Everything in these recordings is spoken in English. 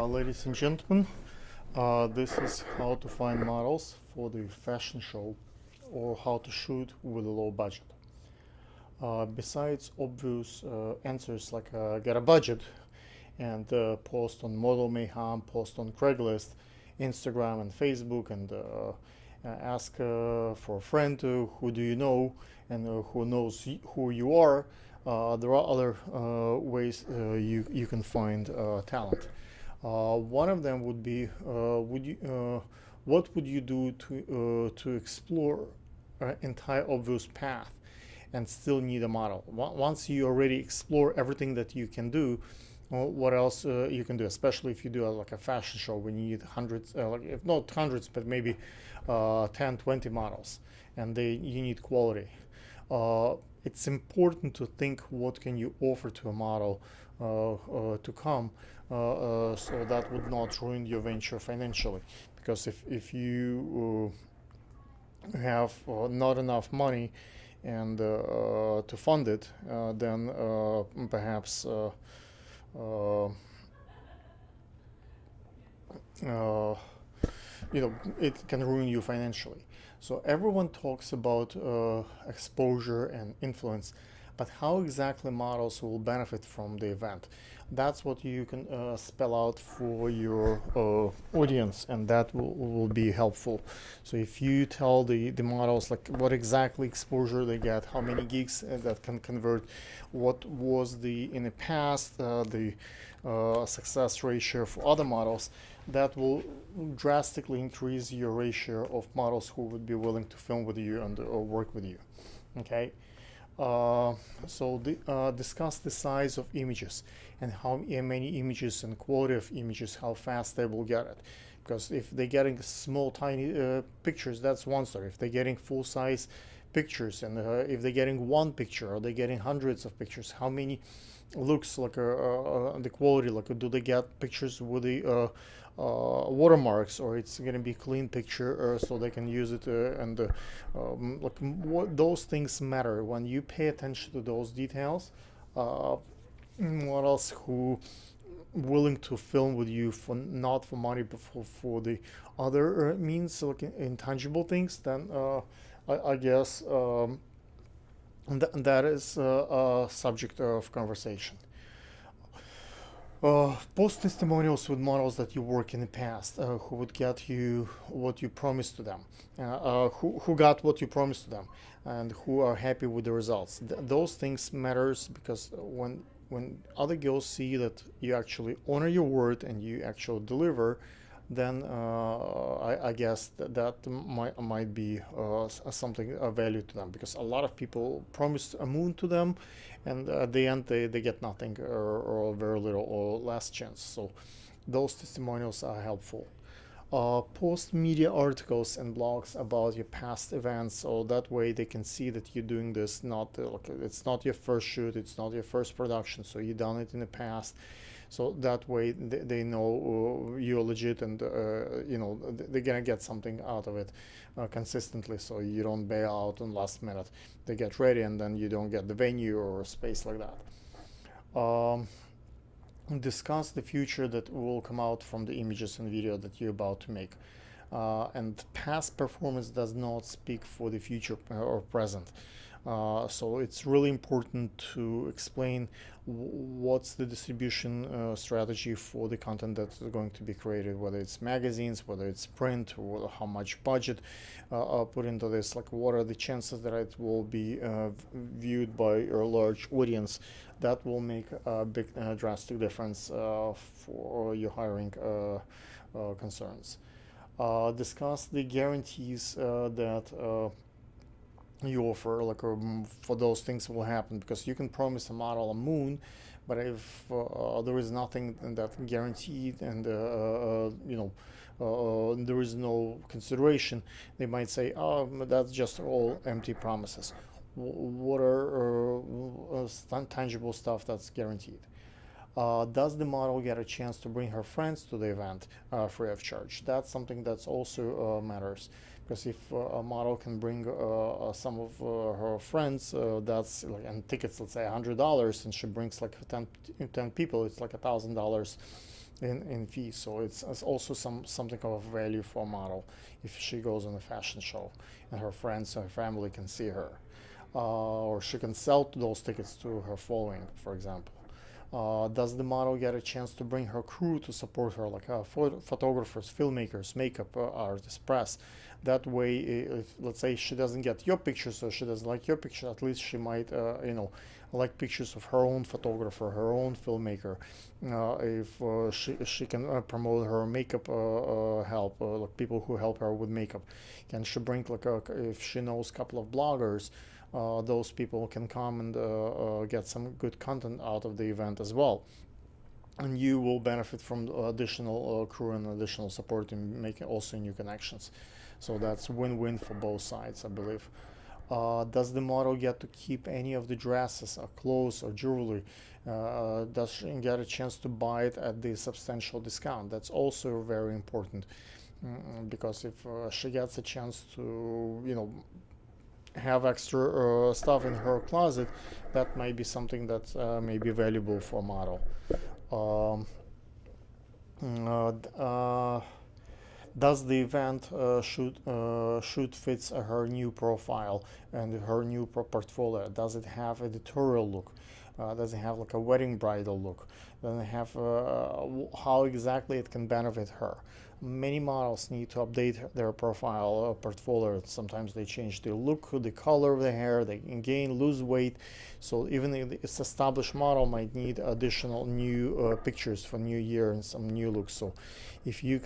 Ladies and gentlemen, this is how to find models for the fashion show or how to shoot with a low budget. Besides obvious answers like get a budget and post on Model Mayhem, post on Craigslist, Instagram and Facebook, and ask for a friend who do you know and who knows who you are. There are other ways you can find talent. One of them would be, what would you do to explore an entire obvious path and still need a model? Once you already explore everything that you can do, what else you can do, especially if you do like a fashion show when you need hundreds, if not hundreds, but maybe 10, 20 models, and you need quality. It's important to think what can you offer to a model to come, so that would not ruin your venture financially. Because if you have not enough money and to fund it, then perhaps it can ruin you financially. So everyone talks about exposure and influence, but how exactly models will benefit from the event? That's what you can spell out for your audience, and that will be helpful. So if you tell the models like what exactly exposure they get, how many gigs that can convert, what was in the past the success ratio for other models, that will drastically increase your ratio of models who would be willing to film with you and or work with you. Okay. Discuss the size of images and how many images and quality of images, how fast they will get it. Because if they're getting small, tiny pictures, that's one story. If they're getting full-size pictures, and if they're getting one picture or they're getting hundreds of pictures, how many looks like the quality, like do they get pictures with the watermarks, or it's going to be clean picture so they can use it those things matter. When you pay attention to those details, models who willing to film with you for not for money but for the other means, like intangible things, then I guess that is a subject of conversation. Post testimonials with models that you work in the past, who would get you what you promised to them, who got what you promised to them, and who are happy with the results. Those things matters, because when other girls see that you actually honor your word and you actually deliver, then I guess that might be something of value to them, because a lot of people promise a moon to them, and at the end they get nothing, or very little or less chance. So those testimonials are helpful. Post media articles and blogs about your past events, so that way they can see that you're doing this, it's not your first shoot, it's not your first production, so you've done it in the past. So that way they know you're legit, and they're gonna get something out of it consistently, so you don't bail out on last minute. They get ready and then you don't get the venue or space like that. Discuss the future that will come out from the images and video that you're about to make. And past performance does not speak for the future or present. So it's really important to explain what's the distribution strategy for the content that's going to be created, whether it's magazines, whether it's print, or how much budget put into this, like what are the chances that it will be viewed by a large audience. That will make a big drastic difference for your hiring concerns. Discuss the guarantees that you offer, like for those things will happen, because you can promise a model a moon, but if there is nothing that guaranteed, and there is no consideration, they might say, oh, that's just all empty promises. What are tangible stuff that's guaranteed? Does the model get a chance to bring her friends to the event free of charge? That's something that's also matters, because if a model can bring some of her friends, that's like, and tickets, let's say $100, and she brings like 10 people, it's like $1,000 in fees. So it's also something of value for a model if she goes on a fashion show and her friends or her family can see her, or she can sell those tickets to her following, for example. Does the model get a chance to bring her crew to support her, like photographers, filmmakers, makeup artists, press? That way, if let's say she doesn't get your pictures or she doesn't like your picture, at least she might, like pictures of her own photographer, her own filmmaker. If she can promote her makeup help, like people who help her with makeup, can she bring like if she knows a couple of bloggers, those people can come and get some good content out of the event as well, and you will benefit from additional crew and additional support in making also new connections. So that's win-win for both sides, I believe. Does the model get to keep any of the dresses or clothes or jewelry? Does she get a chance to buy it at the substantial discount? That's also very important, because if she gets a chance to, have extra stuff in her closet, that might be something that may be valuable for a model. Um, does the event shoot fits her new profile and her new portfolio? Does it have editorial look? Does it have like a wedding bridal look? Does it have how exactly it can benefit her? Many models need to update their profile portfolio. Sometimes they change the look, the color of the hair, they gain, lose weight. So even if it's established model might need additional new pictures for new year and some new looks. So if you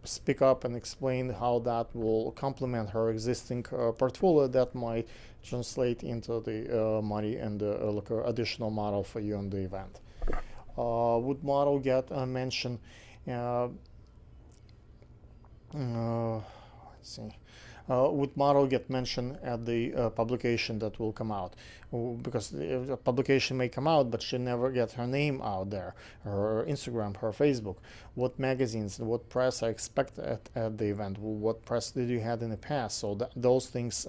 speak up and explain how that will complement her existing portfolio, that might translate into the money and like additional model for you on the event. Would model get a mention? Let's see. Would model get mentioned at the publication that will come out? Because the publication may come out, but she never get her name out there, her Instagram, her Facebook. What magazines, what press I expect at the event? What press did you had in the past? So those things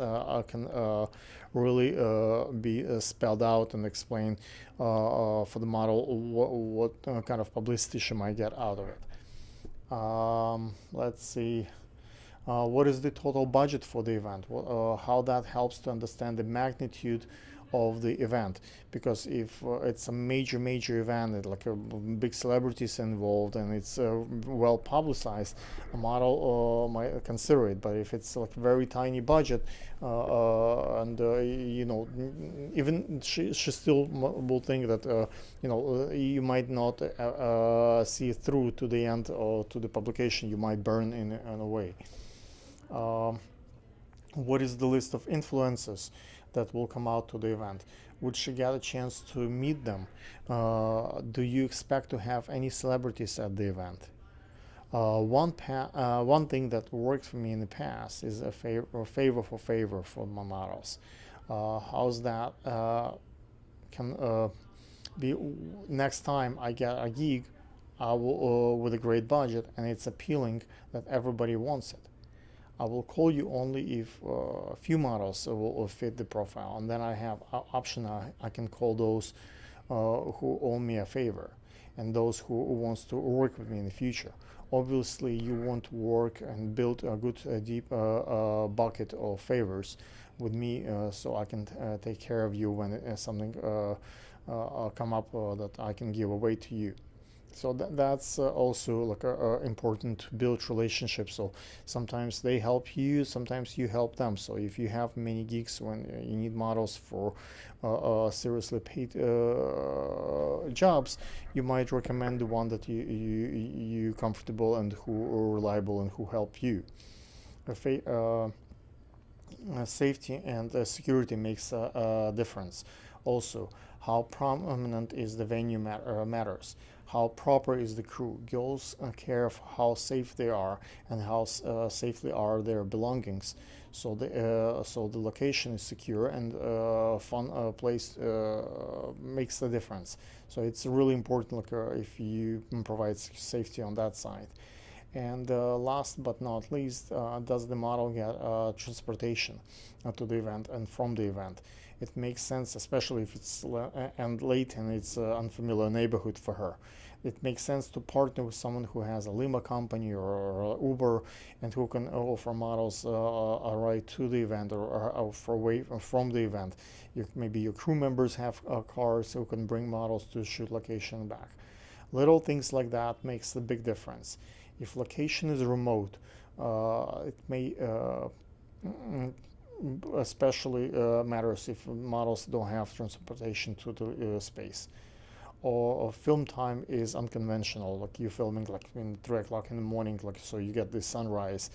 can really be spelled out and explained for the model what kind of publicity she might get out of it. Let's see. What is the total budget for the event? How that helps to understand the magnitude of the event, because if it's a major event, like big celebrities involved and it's well publicized, a model might consider it. But if it's like very tiny budget, and even she still will think that you might not see through to the end or to the publication. You might burn in a way. What is the list of influencers that will come out to the event? Would she get a chance to meet them? Do you expect to have any celebrities at the event? One thing that worked for me in the past is a favor for my models. How's that? Can be next time I get a gig, I will with a great budget and it's appealing that everybody wants it. I will call you only if a few models will fit the profile, and then I have option. I can call those who owe me a favor, and those who wants to work with me in the future. Obviously, you want to work and build a good deep bucket of favors with me, so I can take care of you when something come up that I can give away to you. So that's also like important to build relationships. So sometimes they help you, sometimes you help them. So if you have many gigs when you need models for seriously paid jobs, you might recommend the one that you comfortable and who are reliable and who help you. Safety and security makes a difference. Also, how prominent is the venue matters. How proper is the crew? Girls care of how safe they are and how safely are their belongings. So the location is secure and fun place makes the difference. So it's really important, like if you provide safety on that side. And last but not least, does the model get transportation to the event and from the event? It makes sense, especially if it's and late and it's unfamiliar neighborhood for her. It makes sense to partner with someone who has a limo company or Uber, and who can offer models a ride to the event, or for away from the event. Maybe your crew members have cars who can bring models to shoot location and back. Little things like that makes a big difference. If location is remote, it may especially matters if models don't have transportation to the space. Or film time is unconventional, like you're filming like in 3 o'clock in the morning, like so you get the sunrise.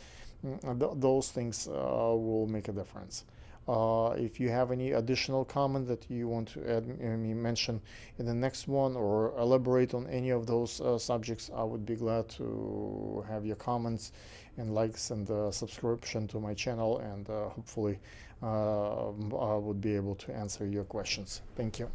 Those things will make a difference. If you have any additional comment that you want to add, mention in the next one, or elaborate on any of those subjects, I would be glad to have your comments and likes and subscription to my channel, and hopefully I would be able to answer your questions. Thank you.